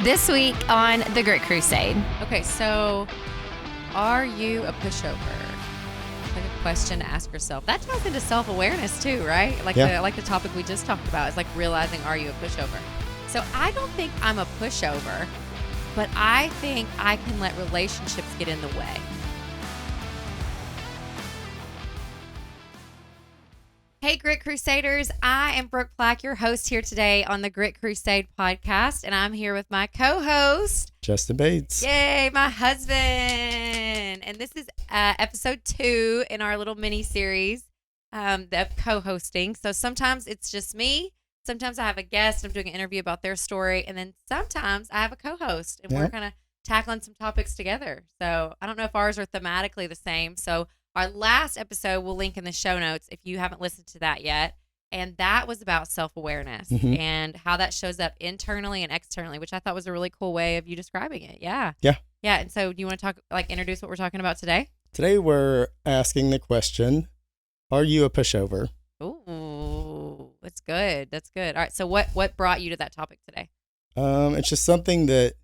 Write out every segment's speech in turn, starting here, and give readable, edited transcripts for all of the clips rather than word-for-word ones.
This week on The Grit Crusade. Okay, so are you a pushover? Like a question to ask yourself. That ties into self-awareness too, right? Like the topic we just talked about is like realizing, are you a pushover? So I don't think I'm a pushover, but I think I can let relationships get in the way. Hey, Grit Crusaders. I am Brooke Plack, your host here today on the Grit Crusade podcast, and I'm here with my co-host, Justin Bates. Yay, my husband. And this is episode 2 in our little mini series of co-hosting. So sometimes it's just me. Sometimes I have a guest. I'm doing an interview about their story. And then sometimes I have a co-host, and we're kind of tackling some topics together. So I don't know if ours are thematically the same. So our last episode we'll link in the show notes if you haven't listened to that yet. And that was about self-awareness and how that shows up internally and externally, which I thought was a really cool way of you describing it. Yeah. And so do you want to introduce what we're talking about today? Today we're asking the question, are you a pushover? Ooh, that's good. That's good. All right. So what brought you to that topic today? It's just something that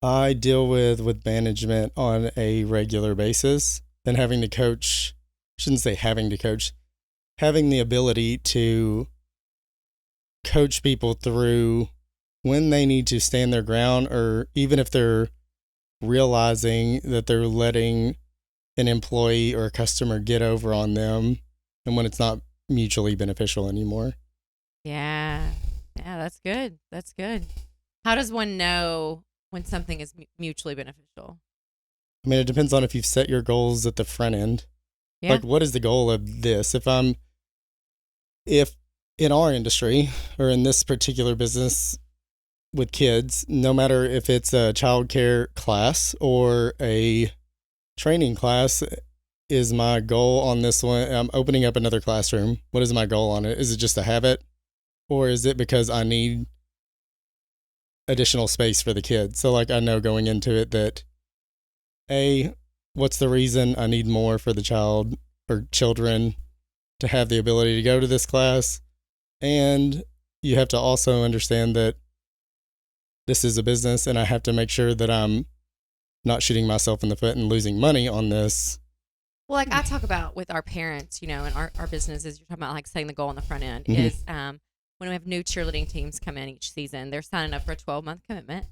I deal with management on a regular basis. And having to coach, shouldn't say having to coach, having the ability to coach people through when they need to stand their ground, or even if they're realizing that they're letting an employee or a customer get over on them, and when it's not mutually beneficial anymore. Yeah, that's good. That's good. How does one know when something is mutually beneficial? I mean, it depends on if you've set your goals at the front end. Yeah. Like, what is the goal of this? If in our industry or in this particular business with kids, no matter if it's a childcare class or a training class, is my goal on this one, I'm opening up another classroom. What is my goal on it? Is it just to have it? Or is it because I need additional space for the kids? So like, I know going into it that what's the reason I need more for the child or children to have the ability to go to this class? And you have to also understand that this is a business and I have to make sure that I'm not shooting myself in the foot and losing money on this. Well, like I talk about with our parents, in our businesses, you're talking about like setting the goal on the front end is when we have new cheerleading teams come in each season, they're signing up for a 12-month commitment.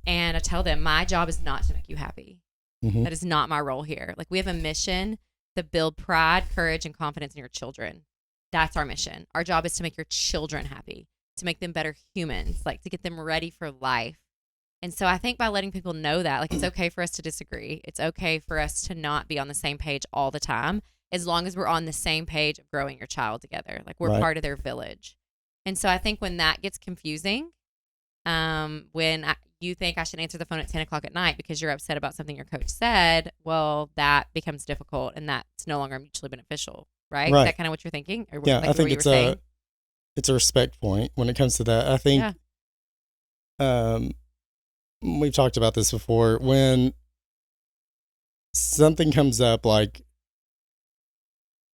And I tell them, my job is not to make you happy. That is not my role here. Like, we have a mission to build pride, courage, and confidence in your children. That's our mission. Our job is to make your children happy, to make them better humans, like to get them ready for life. And so I think by letting people know that, like, it's okay for us to disagree. It's okay for us to not be on the same page all the time, as long as we're on the same page of growing your child together. Like, we're part of their village. And so I think when that gets confusing, you think I should answer the phone at 10 o'clock at night because you're upset about something your coach said, well, that becomes difficult and that's no longer mutually beneficial, right? Is that kind of what you're thinking? Or I think it's a respect point when it comes to that. I think we've talked about this before. When something comes up like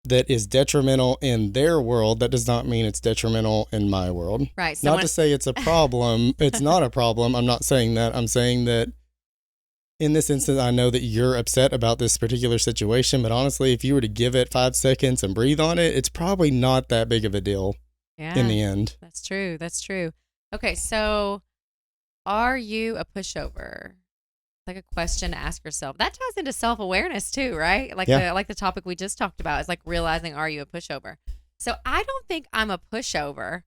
that is detrimental in their world, that does not mean it's detrimental in my world. Right. Not to say it's a problem. It's not a problem. I'm not saying that. I'm saying that in this instance, I know that you're upset about this particular situation, but honestly, if you were to give it 5 seconds and breathe on it, it's probably not that big of a deal in the end. That's true. That's true. Okay. So are you a pushover? Like a question to ask yourself. That ties into self-awareness too, right? Like the topic we just talked about is like realizing, are you a pushover? So I don't think I'm a pushover,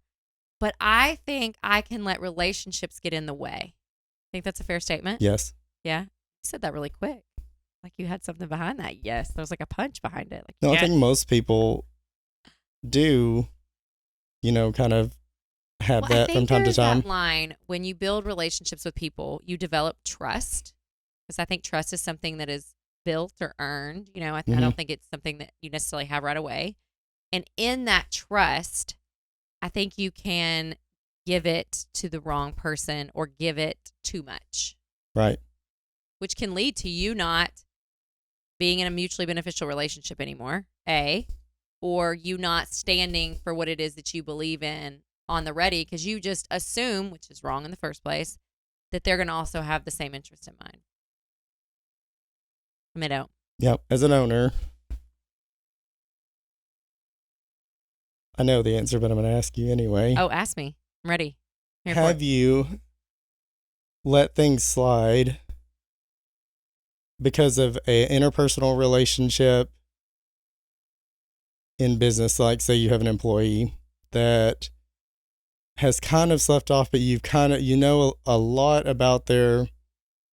but I think I can let relationships get in the way. Think that's a fair statement? Yes. Yeah. You said that really quick. Like you had something behind that. Yes. There was like a punch behind it. Like, no, I think most people do, kind of have that from time to time. That line, when you build relationships with people, you develop trust. Because I think trust is something that is built or earned. I don't think it's something that you necessarily have right away. And in that trust, I think you can give it to the wrong person or give it too much. Right. Which can lead to you not being in a mutually beneficial relationship anymore, or you not standing for what it is that you believe in on the ready because you just assume, which is wrong in the first place, that they're going to also have the same interest in mind. I don't. Yep. As an owner, I know the answer, but I'm going to ask you anyway. Oh, ask me. I'm ready. Here for Have it. you let things slide because of an interpersonal relationship in business? Like, say you have an employee that has kind of slept off, but you've kind of, you know, a lot about their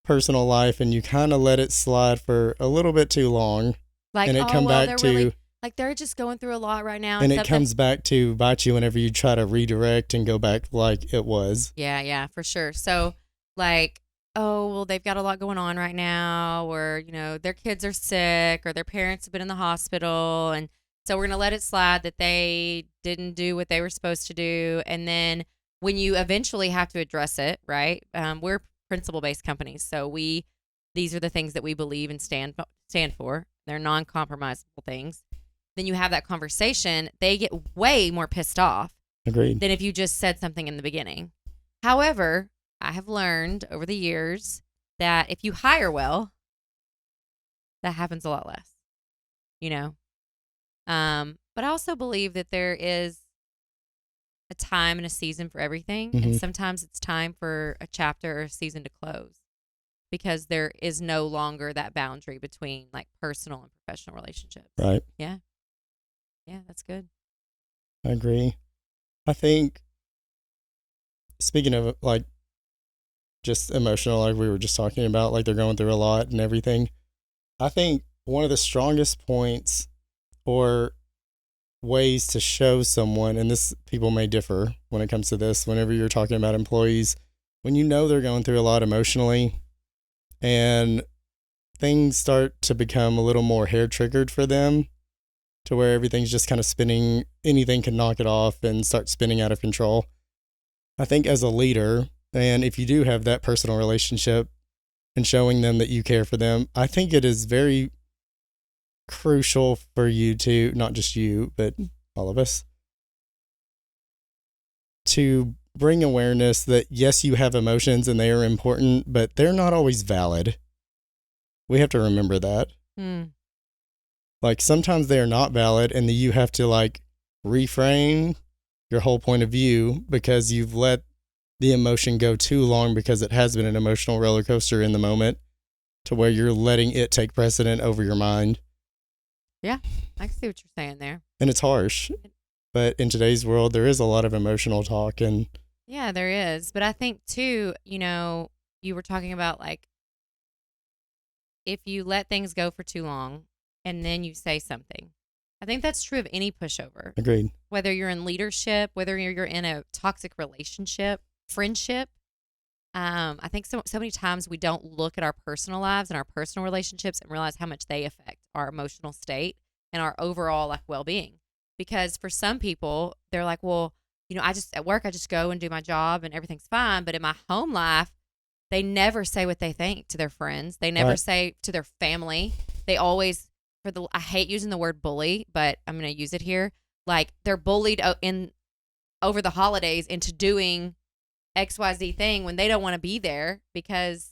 personal life, and you kind of let it slide for a little bit too long, Like, and it oh, come well, back they're to, really, like, they're just going through a lot right now. and it stuff comes back to bite you whenever you try to redirect and go back like it was. Yeah, for sure. So, like, oh, well, they've got a lot going on right now, or, you know, their kids are sick, or their parents have been in the hospital. And so we're going to let it slide that they didn't do what they were supposed to do. And then when you eventually have to address it, right? We're principle-based companies. So these are the things that we believe and stand for. They're non-compromisable things. Then you have that conversation. They get way more pissed off Agreed. than if you just said something in the beginning. However, I have learned over the years that if you hire well, that happens a lot less, you know? But I also believe that there is a time and a season for everything. Mhm. And sometimes it's time for a chapter or a season to close because there is no longer that boundary between like personal and professional relationships. Right. Yeah. Yeah, that's good. I agree. I think, speaking of like just emotional, like we were just talking about, like they're going through a lot and everything, I think one of the strongest points or ways to show someone, and this people may differ when it comes to this, whenever you're talking about employees, when you know they're going through a lot emotionally and things start to become a little more hair triggered for them, to where everything's just kind of spinning, anything can knock it off and start spinning out of control. I think as a leader, and if you do have that personal relationship and showing them that you care for them, I think it is very crucial for you to, not just you, but all of us, to bring awareness that yes, you have emotions and they are important, but they're not always valid. We have to remember that. Like sometimes they are not valid, and you have to like reframe your whole point of view because you've let the emotion go too long, because it has been an emotional roller coaster in the moment, to where you're letting it take precedent over your mind. Yeah, I can see what you're saying there. And it's harsh, but in today's world, there is a lot of emotional talk. And yeah, there is. But I think too, you know, you were talking about like if you let things go for too long and then you say something. I think that's true of any pushover. agreed. Whether you're in leadership, whether you're in a toxic relationship, friendship. I think so many times we don't look at our personal lives and our personal relationships and realize how much they affect our emotional state and our overall like well-being. Because for some people, they're like, well, you know, at work, I just go and do my job and everything's fine. But in my home life, they never say what they think to their friends. They never say to their family. They always, I hate using the word bully, but I'm going to use it here. Like they're bullied over the holidays into doing XYZ thing when they don't want to be there because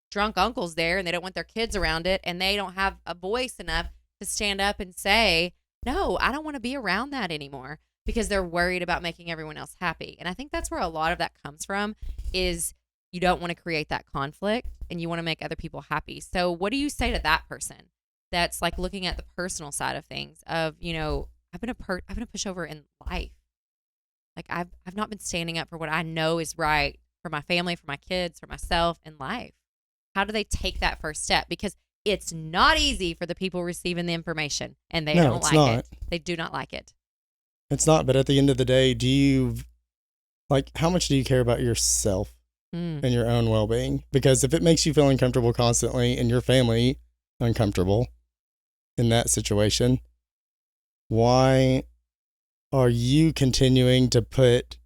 drunk uncle's there and they don't want their kids around it, and they don't have a voice enough to stand up and say, no, I don't want to be around that anymore, because they're worried about making everyone else happy. And I think that's where a lot of that comes from, is you don't want to create that conflict and you want to make other people happy. So what do you say to that person that's like looking at the personal side of things of, you know, I've been a pushover in life. Like I've not been standing up for what I know is right for my family, for my kids, for myself in life. How do they take that first step? Because it's not easy for the people receiving the information, and they don't like it. They do not like it. It's not. But at the end of the day, do you, like, how much do you care about yourself and your own well-being? Because if it makes you feel uncomfortable constantly and your family uncomfortable in that situation, why are you continuing to put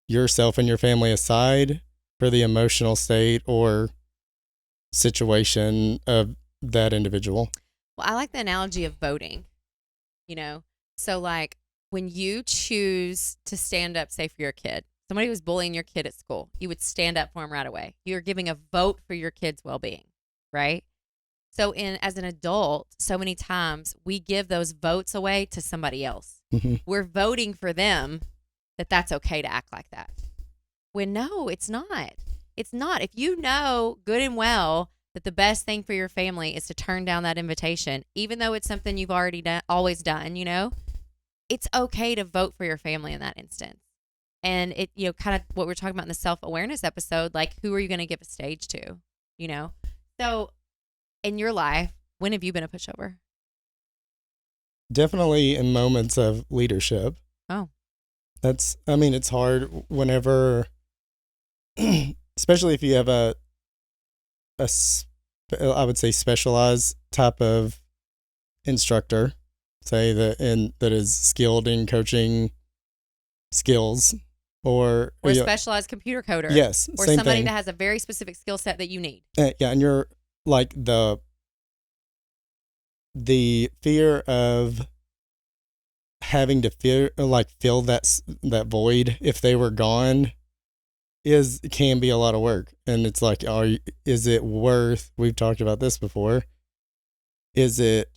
yourself and your family aside for the emotional state or situation of that individual? Well, I like the analogy of voting, you know? So like when you choose to stand up, say for your kid, somebody was bullying your kid at school, you would stand up for them right away. You're giving a vote for your kid's well-being, right? So as an adult, so many times we give those votes away to somebody else. Mm-hmm. We're voting for them that's okay to act like that. When no, it's not. It's not. If you know good and well that the best thing for your family is to turn down that invitation, even though it's something you've already always done, it's okay to vote for your family in that instance. And it, kind of what we're talking about in the self-awareness episode, like who are you going to give a stage to, So in your life, when have you been a pushover? Definitely in moments of leadership. Oh. It's hard whenever, especially if you have I would say specialized type of instructor, say that is skilled in coaching skills, or a specialized computer coder. Yes, or same somebody thing. that has a very specific skill set that you need. Yeah, and you're like the fear of having to fill that void if they were gone can be a lot of work. And it's like, is it worth, we've talked about this before, is it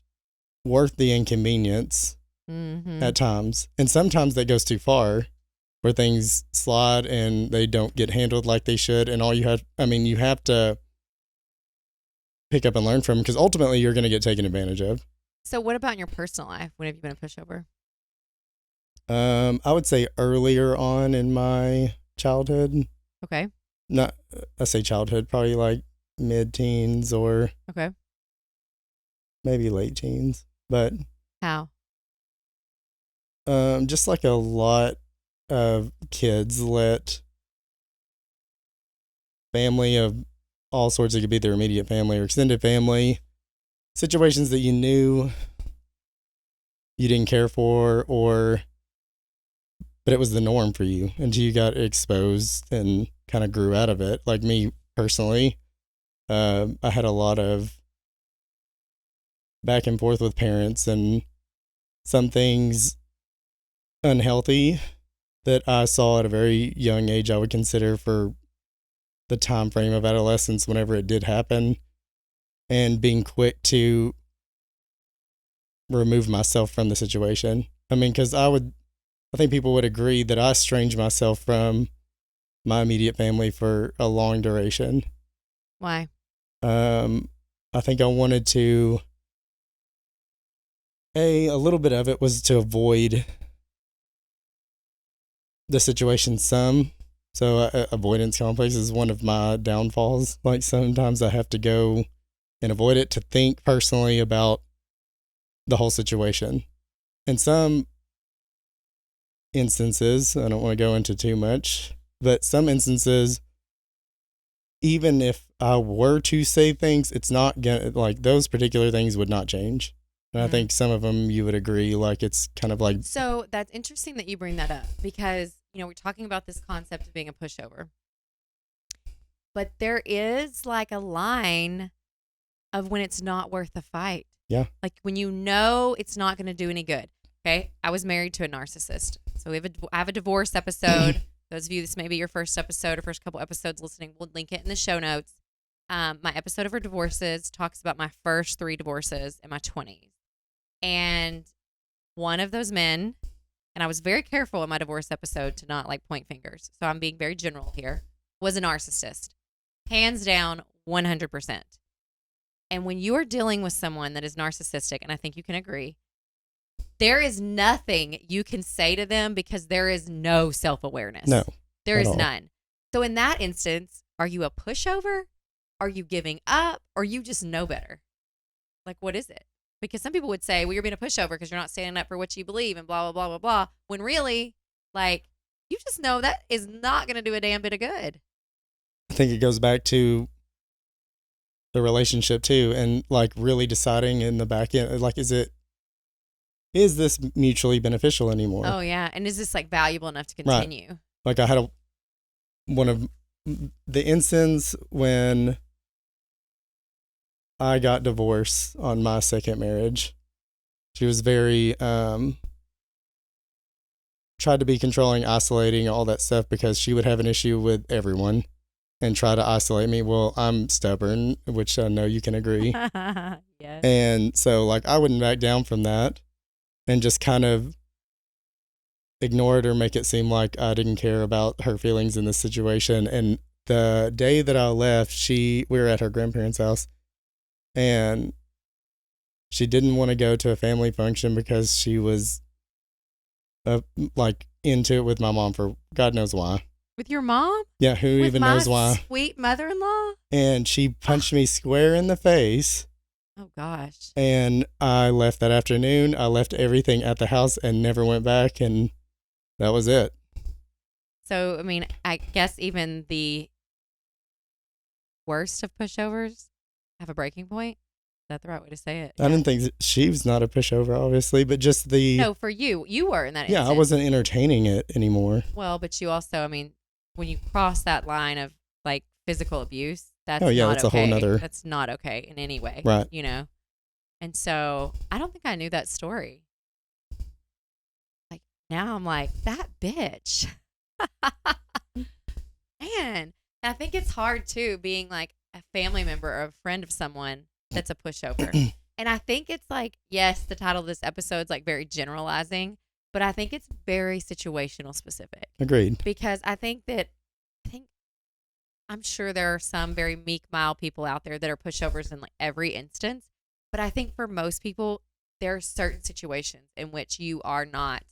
worth the inconvenience at times? And sometimes that goes too far, where things slide and they don't get handled like they should. And you have to pick up and learn from them, because ultimately you're going to get taken advantage of. So what about in your personal life? When have you been a pushover? I would say earlier on in my childhood. Okay. I say childhood, probably like mid-teens or okay, maybe late teens. But how? Just like a lot of kids let family of all sorts, it could be their immediate family or extended family, situations that you knew you didn't care for, but it was the norm for you until you got exposed and kind of grew out of it. Like me personally, I had a lot of back and forth with parents, and some things unhealthy that I saw at a very young age I would consider for the time frame of adolescence whenever it did happen, and being quick to remove myself from the situation. Because I think people would agree that I estranged myself from my immediate family for a long duration. Why? I think I wanted to, a little bit of it was to avoid the situation some. So avoidance complex is one of my downfalls. Like sometimes I have to go and avoid it to think personally about the whole situation. And some instances, I don't want to go into too much, but some instances, even if I were to say things, it's not gonna, like those particular things would not change. And I think some of them you would agree, like it's kind of like. So that's interesting that you bring that up, because, we're talking about this concept of being a pushover. But there is like a line of when it's not worth the fight. Yeah. Like when it's not going to do any good. Okay. I was married to a narcissist. So I have a divorce episode. Those of you, this may be your first episode or first couple episodes listening, we'll link it in the show notes. My episode of our divorces talks about my first 3 divorces in my 20s. And one of those men, and I was very careful in my divorce episode to not like point fingers, so I'm being very general here, was a narcissist. Hands down, 100%. And when you are dealing with someone that is narcissistic, and I think you can agree, there is nothing you can say to them because there is no self-awareness. No. There is none. So in that instance, are you a pushover? Are you giving up? Or you just know better? Like, what is it? Because some people would say, well, you're being a pushover because you're not standing up for what you believe and blah, blah, blah, blah, blah. When really, like, you just know that is not going to do a damn bit of good. I think it goes back to the relationship too, and like really deciding in the back end, like, is this mutually beneficial anymore? Oh, yeah. And is this like valuable enough to continue? Right. Like I had one of the instances when I got divorced on my second marriage. She was very tried to be controlling, isolating, all that stuff because she would have an issue with everyone and try to isolate me. Well, I'm stubborn, which I know you can agree. Yes. And so, like, I wouldn't back down from that and just kind of ignore it or make it seem like I didn't care about her feelings in this situation. And the day that I left, we were at her grandparents' house, and she didn't want to go to a family function because she was like into it with my mom for God knows why. With your mom? Yeah, who With even my knows why? Sweet mother-in-law? And she punched me square in the face. Oh gosh. And I left that afternoon. I left everything at the house and never went back, and that was it. So, I mean, I guess even the worst of pushovers have a breaking point. Is that the right way to say it? I didn't think she was not a pushover, obviously, but just the... No, for you. You were in that Yeah, instance. I wasn't entertaining it anymore. Well, but you also, I mean, when you cross that line of like physical abuse, that's Oh, yeah, not that's a okay. whole nother... That's not okay in any way. Right. You know? And so I don't think I knew that story. Like now I'm like, that bitch. Man, I think it's hard too being like a family member or a friend of someone that's a pushover. And I think it's like, yes, the title of this episode is like very generalizing, but I think it's very situational specific. Agreed. Because I'm sure there are some very meek, mild people out there that are pushovers in like every instance. But I think for most people, there are certain situations in which you are not,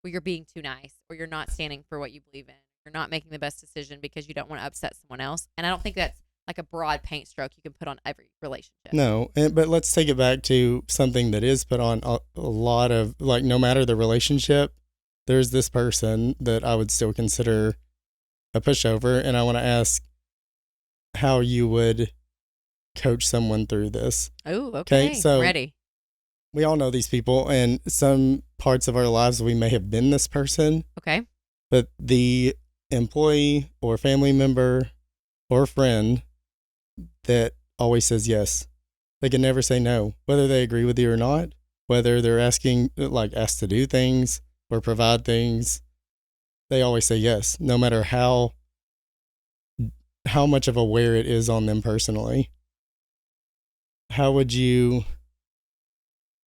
where you're being too nice, or you're not standing for what you believe in. You're not making the best decision because you don't want to upset someone else. And I don't think that's like a broad paint stroke you can put on every relationship. No, but let's take it back to something that is put on a lot of, like, no matter the relationship, there's this person that I would still consider a pushover. And I want to ask how you would coach someone through this. Oh, okay. So ready. We all know these people, and some parts of our lives we may have been this person. Okay. But the employee or family member or friend that always says yes, they can never say no, whether they agree with you or not, whether they're asked to do things or provide things, they always say yes, no matter how much of a wear it is on them personally. How would you...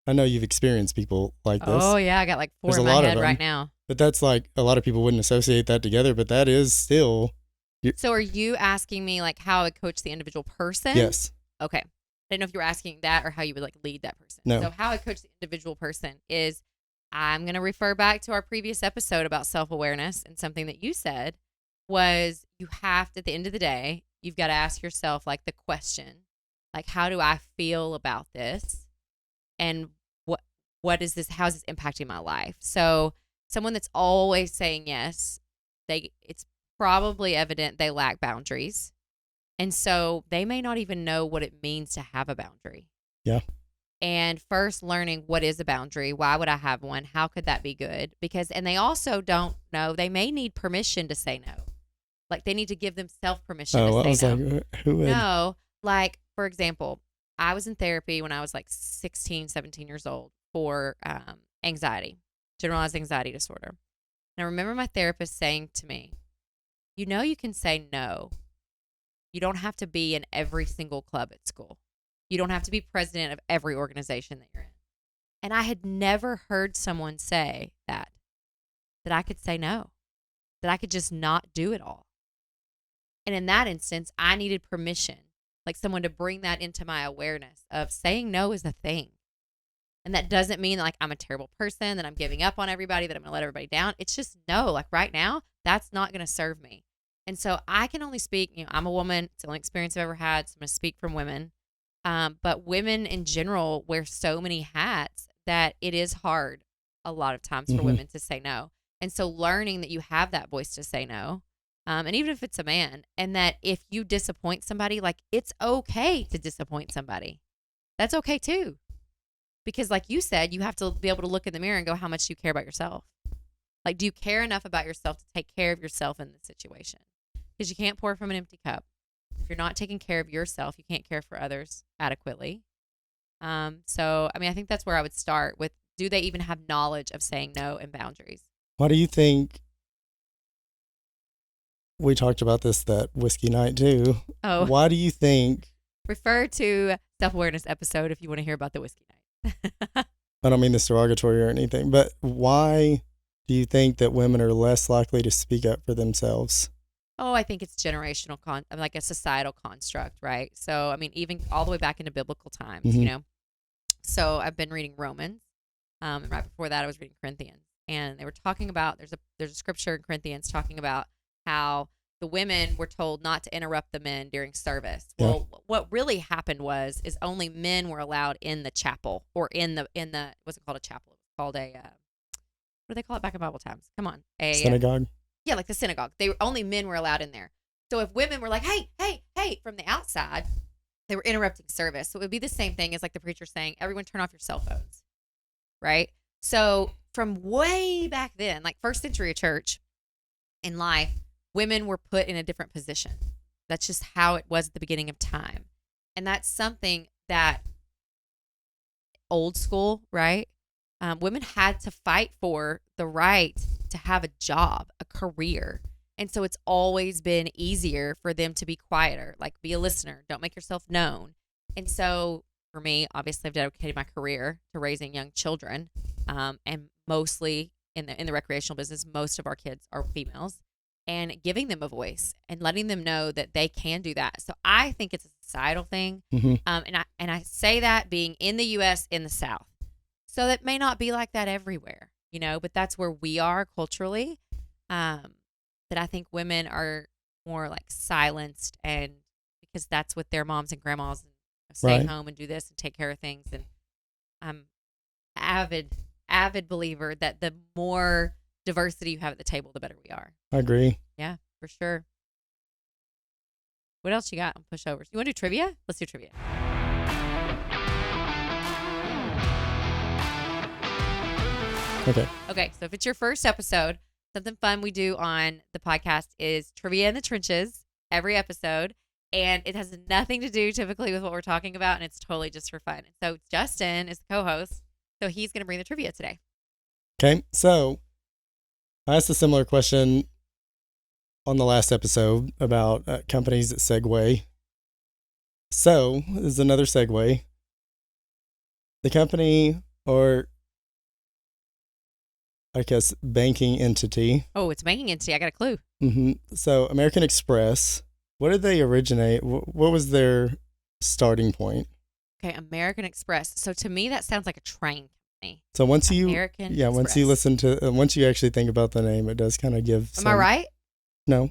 I know you've experienced people like this. Oh, yeah. I got like four There's in a my lot of head them. right now. But that's like, a lot of people wouldn't associate that together, but that is still... So are you asking me like how I would coach the individual person? Yes. Okay. I didn't know if you were asking that or how you would like lead that person. No. So how I coach the individual person is, I'm going to refer back to our previous episode about self-awareness, and something that you said was you have to, at the end of the day, you've got to ask yourself like the question, like, how do I feel about this? And what is this? How is this impacting my life? So someone that's always saying yes, it's probably evident they lack boundaries. And so they may not even know what it means to have a boundary. Yeah. And first learning what is a boundary, why would I have one? How could that be good? And they also don't know, they may need permission to say no. Like they need to give themselves permission to say no. Like, who would? No, like for example, I was in therapy when I was like 16, 17 years old for anxiety, generalized anxiety disorder. And I remember my therapist saying to me, you can say no. You don't have to be in every single club at school. You don't have to be president of every organization that you're in. And I had never heard someone say that I could say no, that I could just not do it all. And in that instance, I needed permission, like someone to bring that into my awareness of saying no is a thing. And that doesn't mean like I'm a terrible person, that I'm giving up on everybody, that I'm going to let everybody down. It's just no, like right now, that's not going to serve me. And so I can only speak, I'm a woman. It's the only experience I've ever had. So I'm going to speak from women. But women in general wear so many hats that it is hard a lot of times for women to say no. And so learning that you have that voice to say no, and even if it's a man, and that if you disappoint somebody, like it's okay to disappoint somebody. That's okay too. Because like you said, you have to be able to look in the mirror and go, how much do you care about yourself? Like, do you care enough about yourself to take care of yourself in this situation? Because you can't pour from an empty cup. If you're not taking care of yourself, you can't care for others adequately. So, I mean, I think that's where I would start with, do they even have knowledge of saying no and boundaries? Why do you think we talked about this that whiskey night too? Oh, Why do you think? refer to self-awareness episode if you want to hear about the whiskey night. I don't mean this derogatory or anything, but why do you think that women are less likely to speak up for themselves? Oh, I think it's generational, like a societal construct, right? So, I mean, even all the way back into biblical times, Mhm. you know. So, I've been reading Romans, and right before that, I was reading Corinthians, and they were talking about there's a scripture in Corinthians talking about how the women were told not to interrupt the men during service. Yeah. Well, what really happened is only men were allowed in the chapel or in the what's it called, a chapel? It was called a what do they call it back in Bible times? Come on, Synagogue? yeah, like the synagogue. Only men were allowed in there. So if women were like, hey, hey, hey, from the outside, they were interrupting service. So it would be the same thing as like the preacher saying, everyone turn off your cell phones, right? So from way back then, like first century church in life, women were put in a different position. That's just how it was at the beginning of time. And that's something that old school, right? Women had to fight for the right to have a job, a career. And so it's always been easier for them to be quieter, like be a listener, don't make yourself known. And so for me, obviously I've dedicated my career to raising young children. And mostly in the recreational business, most of our kids are females, and giving them a voice and letting them know that they can do that. So I think it's a societal thing. Mm-hmm. And I say that being in the US in the South. So that may not be like that everywhere, you know, but that's where we are culturally. That I think women are more like silenced, and because that's what their moms and grandmas stay Right. home and do this and take care of things. And I'm avid believer that the more diversity you have at the table, the better we are. I agree. Yeah, for sure. What else you got on pushovers? You want to do trivia? Let's do trivia. Okay. Okay, so if it's your first episode, something fun we do on the podcast is trivia in the trenches every episode. And it has nothing to do typically with what we're talking about, and it's totally just for fun. And so Justin is the co-host, so he's going to bring the trivia today. Okay. So I asked a similar question on the last episode about companies that segue. So this is another segue. The company, or I guess banking entity. Oh, it's banking entity. I got a clue. Mm-hmm. So American Express, what did they originate? What was their starting point? Okay, American Express. So to me, that sounds like a train company. So once you, American yeah, once you Express. listen to, once you actually think about the name, it does kind of give. Am I right? No.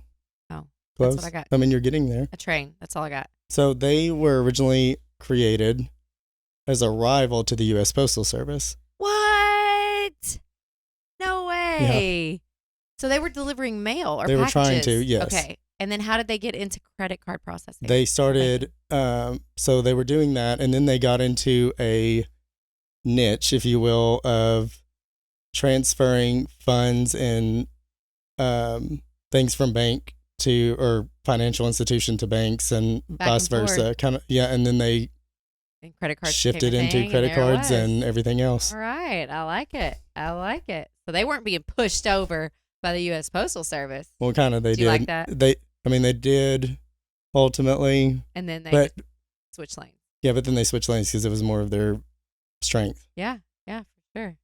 Oh, Close. that's what I got. I mean, you're getting there. A train. That's all I got. So they were originally created as a rival to the U.S. Postal Service. What? No way. So they were delivering mail or They were packages. trying to, yes. Okay. And then how did they get into credit card processing? They started, so they were doing that, and then they got into a niche, if you will, of transferring funds and things from bank to, or financial institution to banks, and Back vice and versa. forth. Kind of, yeah. And then they And credit cards shifted became a into thing, credit and there it cards was. and everything else. All right. I like it. I like it. So they weren't being pushed over by the U.S. Postal Service. Well, kind of they Do did. you like that? They did ultimately, And then they but switched lanes. yeah, but then they switched lanes because it was more of their strength. Yeah. Yeah, for sure.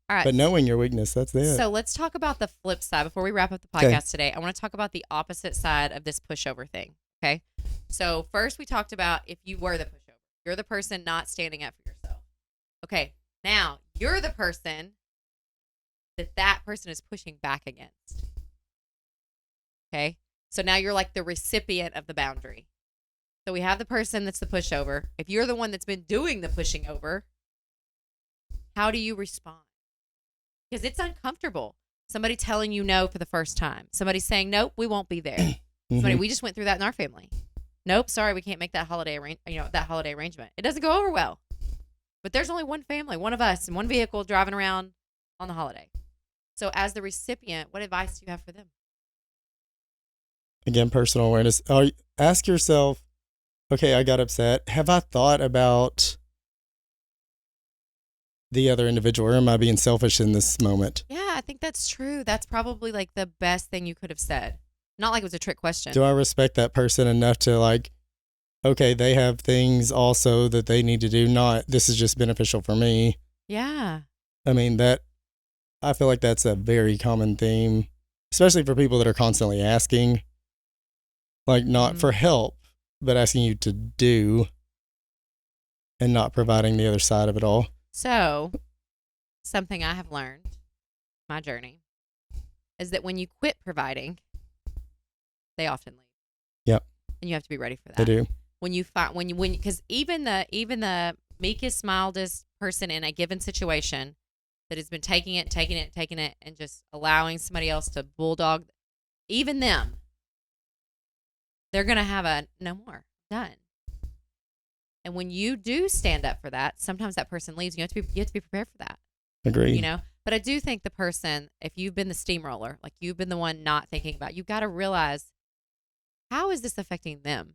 All right. But knowing your weakness, that's it. So let's talk about the flip side before we wrap up the Okay. podcast today. I want to talk about the opposite side of this pushover thing. Okay. So first we talked about if you were the pushover, you're the person not standing up for yourself. Okay. Now you're the person that person is pushing back against. Okay. So now you're like the recipient of the boundary. So we have the person that's the pushover. If you're the one that's been doing the pushing over, how do you respond? Because it's uncomfortable. Somebody telling you no for the first time. Somebody saying, nope, we won't be there. Somebody, we just went through that in our family. Nope, sorry, we can't make that holiday arrangement. It doesn't go over well. But there's only one family, one of us, in one vehicle driving around on the holiday. So as the recipient, what advice do you have for them? Again, personal awareness. Ask yourself, okay, I got upset. Have I thought about the other individual, or am I being selfish in this moment? Yeah, I think that's true. That's probably like the best thing you could have said. Not like it was a trick question. Do I respect that person enough to like, okay, they have things also that they need to do, not this is just beneficial for me. Yeah. I mean, I feel like that's a very common theme, especially for people that are constantly asking, like not for help, but asking you to do and not providing the other side of it all. So, something I have learned, my journey, is that when you quit providing, they often leave. Yep. And you have to be ready for that. They do. Because even the meekest, mildest person in a given situation that has been taking it, and just allowing somebody else to bulldog, even them, they're going to have a no more, done. And when you do stand up for that, sometimes that person leaves. You have to be prepared for that. Agree. You know, but I do think the person, if you've been the steamroller, like you've been the one not thinking about, you've got to realize, how is this affecting them?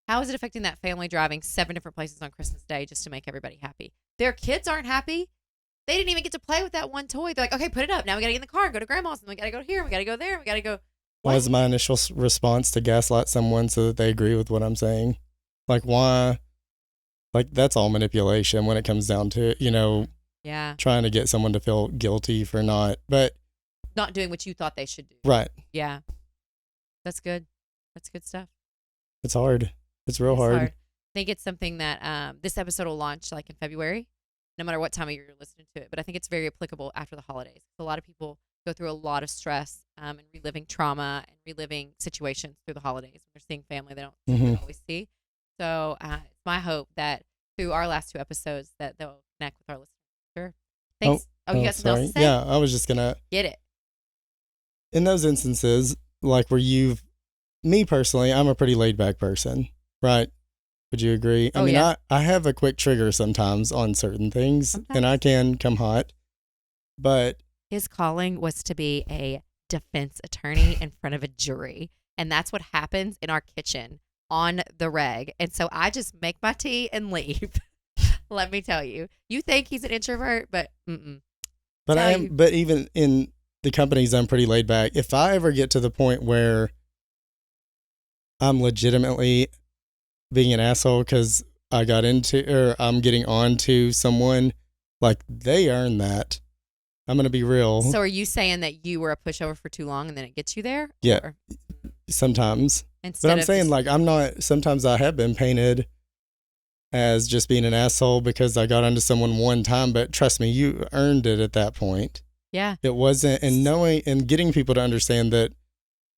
How is it affecting that family driving 7 different places on Christmas Day just to make everybody happy? Their kids aren't happy. They didn't even get to play with that one toy. They're like, okay, put it up. Now we got to get in the car and go to grandma's, and we got to go here. We got to go there. We got to go. Why is my initial response to gaslight someone so that they agree with what I'm saying? Like, why? Like, that's all manipulation when it comes down to, Yeah. trying to get someone to feel guilty for not doing what you thought they should do. Right. Yeah. That's good. That's good stuff. It's hard. It's real hard. I think it's something that this episode will launch like in February, no matter what time of year you're listening to it. But I think it's very applicable after the holidays. A lot of people go through a lot of stress and reliving trauma and reliving situations through the holidays when they're seeing family they don't always see. So it's my hope that through our last 2 episodes that they'll connect with our listeners. Sure. Thanks. Oh, you got something else to say? Yeah, I was just going to. Get it. In those instances, like where me personally, I'm a pretty laid back person, right? Would you agree? I mean, yeah. I have a quick trigger sometimes on certain things, and I can come hot, but. His calling was to be a defense attorney in front of a jury. And that's what happens in our kitchen on the reg. And so I just make my tea and leave. Let me tell you. You think he's an introvert, but But I am. But even in the companies, I'm pretty laid back. If I ever get to the point where I'm legitimately being an asshole because I got into, or I'm getting on to someone, like they earn that. I'm going to be real. So are you saying that you were a pushover for too long and then it gets you there? Yeah. Or? Sometimes. But I'm saying like I'm not, sometimes I have been painted as just being an asshole because I got onto someone one time, but trust me, you earned it at that point. Yeah. It wasn't, and knowing and getting people to understand that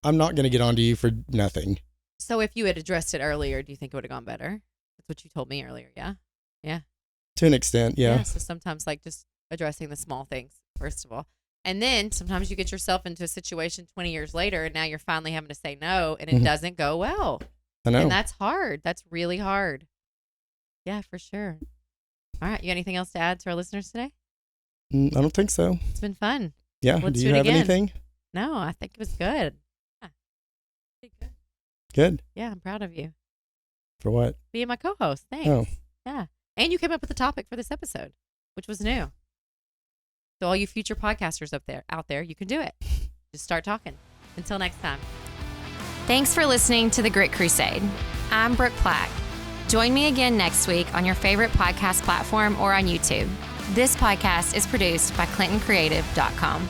I'm not going to get onto you for nothing. So if you had addressed it earlier, do you think it would have gone better? That's what you told me earlier. Yeah. Yeah. To an extent. Yeah. So sometimes like just addressing the small things, first of all. And then sometimes you get yourself into a situation 20 years later and now you're finally having to say no and it doesn't go well. I know. And that's hard. That's really hard. Yeah, for sure. All right. You got anything else to add to our listeners today? I don't think so. It's been fun. Yeah. Let's do you have anything? No, I think it was good. Yeah. Good. Yeah, I'm proud of you. For what? Being my co-host. Thanks. Oh. Yeah. And you came up with the topic for this episode, which was new. So all you future podcasters out there, you can do it. Just start talking. Until next time. Thanks for listening to The Grit Crusade. I'm Brooke Plack. Join me again next week on your favorite podcast platform or on YouTube. This podcast is produced by ClintonCreative.com.